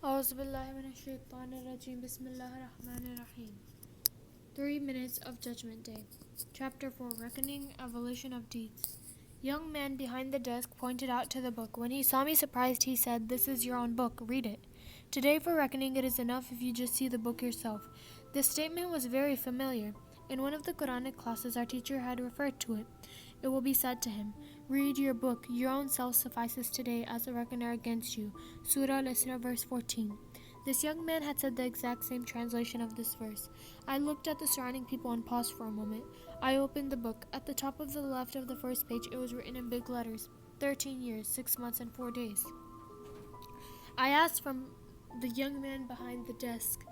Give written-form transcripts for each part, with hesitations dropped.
أعوذ بالله من الشيطان الرجيم. بسم الله الرحمن الرحيم. 3 Minutes of Judgment Day. Chapter 4. Reckoning, Evolution of Deeds. Young man behind the desk pointed out to the book. When he saw me surprised, he said, "This is your own book. Read it. Today for reckoning it is enough if you just see the book yourself." This statement was very familiar. In one of the Quranic classes, our teacher had referred to it. It will be said to him, "Read your book. Your own self suffices today as a reckoner against you." Surah Al-Isra, verse 14. This young man had said the exact same translation of this verse. I looked at the surrounding people and paused for a moment. I opened the book. At the top of the left of the first page, it was written in big letters, 13 years, 6 months, and 4 days. I asked from the young man behind the desk,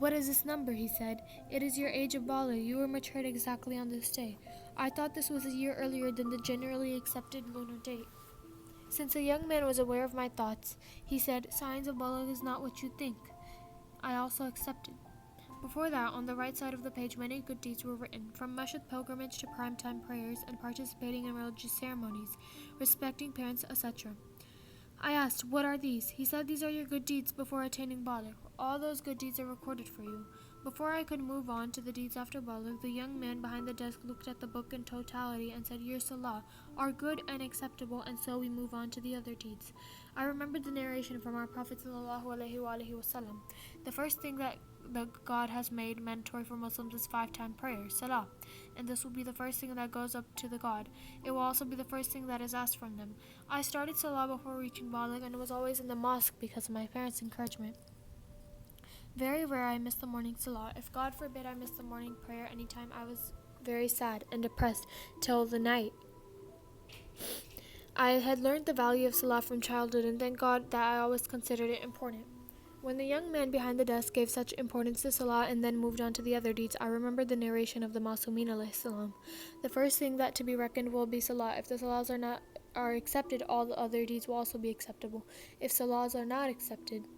"What is this number?" He said. "It is your age of Bala. You were matured exactly on this day." I thought this was a year earlier than the generally accepted lunar date. Since the young man was aware of my thoughts, he said, "Signs of Bala is not what you think." I also accepted. Before that, on the right side of the page, many good deeds were written, from masjid pilgrimage to primetime prayers and participating in religious ceremonies, respecting parents, etc. I asked, "What are these?" He said, "These are your good deeds before attaining Baligh. All those good deeds are recorded for you." Before I could move on to the deeds after Baligh, the young man behind the desk looked at the book in totality and said, "Your salah are good and acceptable," and so we move on to the other deeds. I remembered the narration from our Prophet ﷺ. The first thing that God has made mandatory for Muslims is 5-time prayer, salah, and this will be the first thing that goes up to the God. It will also be the first thing that is asked from them. I started salah before reaching Baligh and was always in the mosque because of my parents' encouragement. Very rare I missed the morning salah. If God forbid I missed the morning prayer anytime, I was very sad and depressed till the night. I had learned the value of salah from childhood, and thank God that I always considered it important. When the young man behind the desk gave such importance to salah and then moved on to the other deeds, I remembered the narration of the Masumin alayhi. The first thing that to be reckoned will be salah. If the salahs are accepted, all the other deeds will also be acceptable. If salahs are not accepted,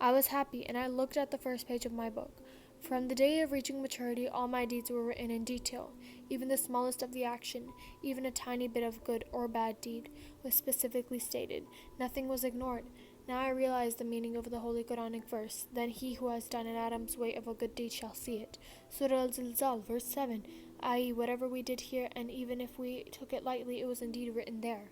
I was happy, and I looked at the first page of my book. From the day of reaching maturity, all my deeds were written in detail. Even the smallest of the action, even a tiny bit of good or bad deed, was specifically stated. Nothing was ignored. Now I realize the meaning of the Holy Quranic verse, "Then he who has done an atom's weight of a good deed shall see it." Surah Al-Zilzal, verse 7, i.e., whatever we did here, and even if we took it lightly, it was indeed written there.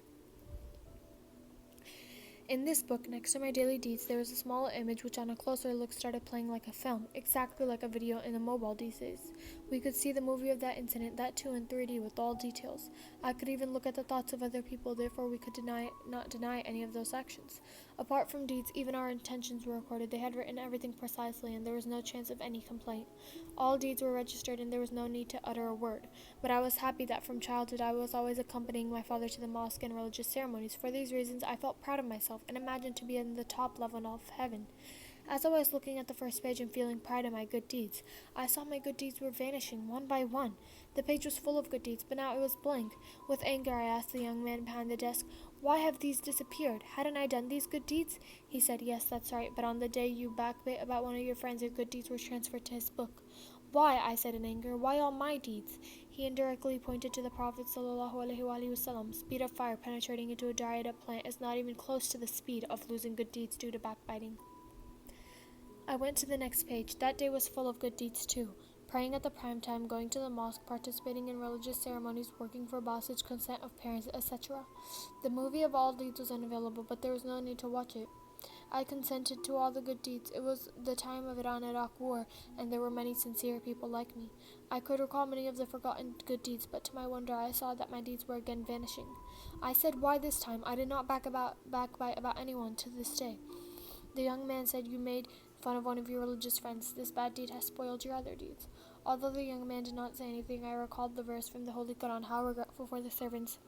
In this book, next to my daily deeds, there was a small image which on a closer look started playing like a film, exactly like a video in a mobile these days. We could see the movie of that incident, that too in 3D with all details. I could even look at the thoughts of other people, therefore we could not deny any of those actions. Apart from deeds, even our intentions were recorded. They had written everything precisely, and there was no chance of any complaint. All deeds were registered, and there was no need to utter a word. But I was happy that from childhood I was always accompanying my father to the mosque and religious ceremonies. For these reasons, I felt proud of myself and imagined to be in the top level of heaven. As I was looking at the first page and feeling pride in my good deeds, I saw my good deeds were vanishing one by one. The page was full of good deeds, but now it was blank. With anger, I asked the young man behind the desk, "Why have these disappeared? Hadn't I done these good deeds?" He said, "Yes, that's right, but on the day you backbit about one of your friends, your good deeds were transferred to his book." "Why?" I said in anger. "Why all my deeds?" He indirectly pointed to the Prophet ﷺ. Speed of fire penetrating into a dried up plant is not even close to the speed of losing good deeds due to backbiting. I went to the next page. That day was full of good deeds too. Praying at the prime time, going to the mosque, participating in religious ceremonies, working for Basage, consent of parents, etc. The movie of all deeds was unavailable, but there was no need to watch it. I consented to all the good deeds. It was the time of Iran-Iraq war, and there were many sincere people like me. I could recall many of the forgotten good deeds, but to my wonder I saw that my deeds were again vanishing. I said, "Why this time?" I did not backbite about anyone to this day. The young man said, "You made fun of one of your religious friends. This bad deed has spoiled your other deeds." Although the young man did not say anything, I recalled the verse from the Holy Quran, "How regretful for the servants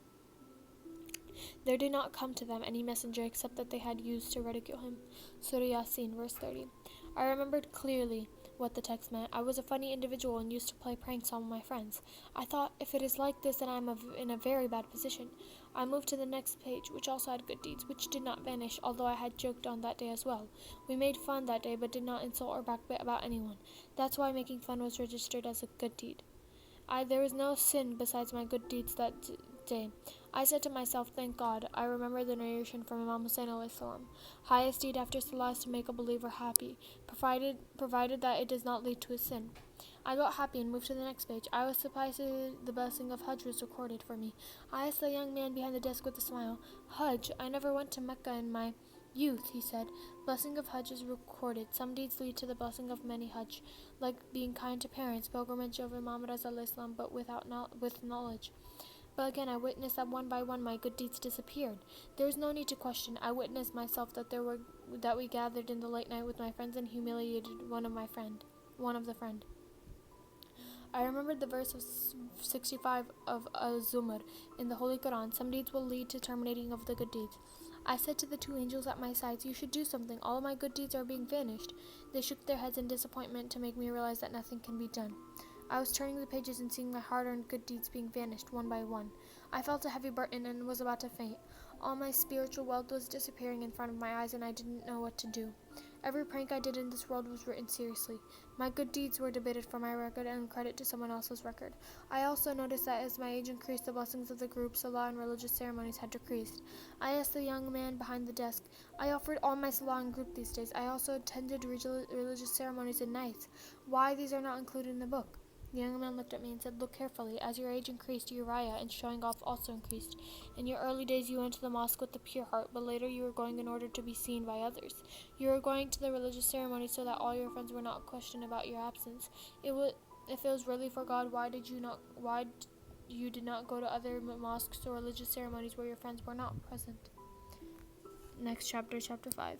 there did not come to them any messenger except that they had used to ridicule him." Surah Yasin, verse 30. I remembered clearly what the text meant. I was a funny individual and used to play pranks on my friends. I thought, if it is like this, then I am in a very bad position. I moved to the next page, which also had good deeds, which did not vanish, although I had joked on that day as well. We made fun that day, but did not insult or backbite about anyone. That's why making fun was registered as a good deed. There was no sin besides my good deeds that day. I said to myself, thank God. I remember the narration from Imam Hussein alayhi salam. Highest deed after Salah is to make a believer happy, provided that it does not lead to a sin. I got happy and moved to the next page. I was surprised the blessing of Hajj was recorded for me. I asked the young man behind the desk with a smile, Hajj? I never went to Mecca in my youth, he said. Blessing of Hajj is recorded. Some deeds lead to the blessing of many Hajj, like being kind to parents, pilgrimage of Imam Raza alayhi salam, but with knowledge. But again, I witnessed that one by one my good deeds disappeared. There was no need to question. I witnessed myself that we gathered in the late night with my friends and humiliated one of the friend. I remembered the verse of 65 of Az-Zumar in the Holy Quran. Some deeds will lead to terminating of the good deeds. I said to the two angels at my sides, you should do something. All of my good deeds are being vanished. They shook their heads in disappointment to make me realize that nothing can be done. I was turning the pages and seeing my hard-earned good deeds being vanished one by one. I felt a heavy burden and was about to faint. All my spiritual wealth was disappearing in front of my eyes, and I didn't know what to do. Every prank I did in this world was written seriously. My good deeds were debited from my record and credit to someone else's record. I also noticed that as my age increased, the blessings of the group, salah, and religious ceremonies had decreased. I asked the young man behind the desk. I offered all my salah in group these days. I also attended religious ceremonies and nights. Why these are not included in the book? The young man looked at me and said, look carefully. As your age increased, your raya and showing off also increased. In your early days, you went to the mosque with a pure heart, but later you were going in order to be seen by others. You were going to the religious ceremony so that all your friends were not questioned about your absence. If it was really for God, why you did not go to other mosques or religious ceremonies where your friends were not present? Next chapter, chapter 5.